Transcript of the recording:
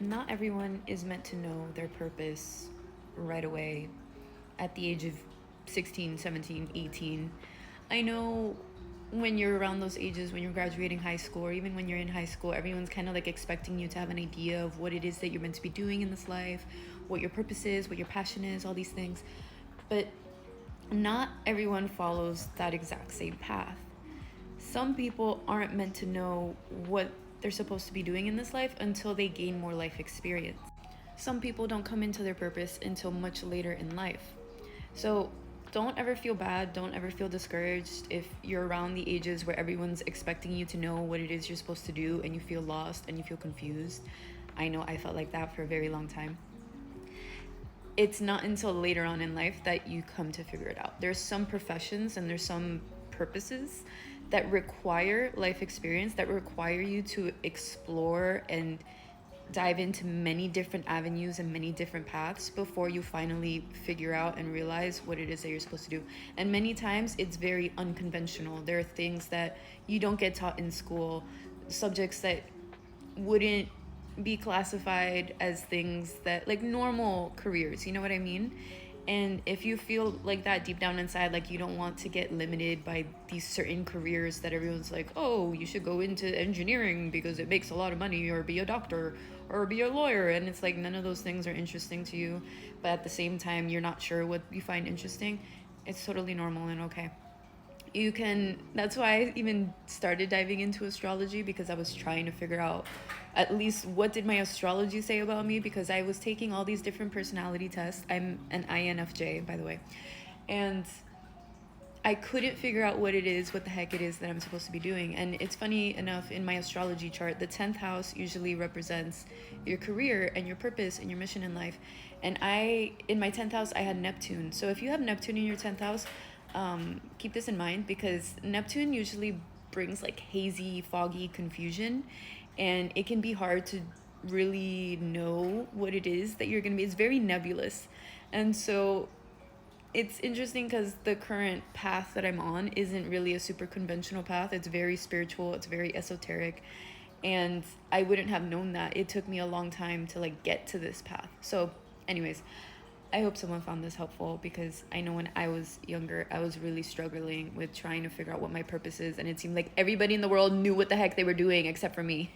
Not everyone is meant to know their purpose right away at the age of 16, 17, 18. I know when you're around those ages, when you're graduating high school, or even when you're in high school, everyone's kind of like expecting you to have an idea of what it is that you're meant to be doing in this life, what your purpose is, what your passion is, all these things. But not everyone follows that exact same path. Some people aren't meant to know what they're supposed to be doing in this life until they gain more life experience. Some people don't come into their purpose until much later in life. So don't ever feel bad, don't ever feel discouraged if you're around the ages where everyone's expecting you to know what it is you're supposed to do and you feel lost and you feel confused. I know I felt like that for a very long time. It's not until later on in life that you come to figure it out. There's some professions and there's some purposes that require life experience, that require you to explore and dive into many different avenues and many different paths before you finally figure out and realize what it is that you're supposed to do. And many times it's very unconventional. There are things that you don't get taught in school, subjects that wouldn't be classified as things that like normal careers, you know what I mean? And if you feel like that deep down inside, like you don't want to get limited by these certain careers that everyone's like, oh, you should go into engineering because it makes a lot of money, or be a doctor, or be a lawyer. And it's like none of those things are interesting to you. But at the same time, you're not sure what you find interesting. It's totally normal and okay. You can, that's why I even started diving into astrology, because I was trying to figure out at least what did my astrology say about me, because I was taking all these different personality tests. I'm an INFJ, by the way, and I couldn't figure out what the heck it is that I'm supposed to be doing. And it's funny enough, in my astrology chart, the 10th house usually represents your career and your purpose and your mission in life. And in my 10th house, I had Neptune. So if you have Neptune in your 10th house, keep this in mind, because Neptune usually brings like hazy, foggy confusion, and it can be hard to really know what it is that you're going to be. It's very nebulous. And so it's interesting because the current path that I'm on isn't really a super conventional path. It's very spiritual, it's very esoteric, and I wouldn't have known that. It took me a long time to like get to this path. So anyways, I hope someone found this helpful, because I know when I was younger, I was really struggling with trying to figure out what my purpose is, and it seemed like everybody in the world knew what the heck they were doing except for me.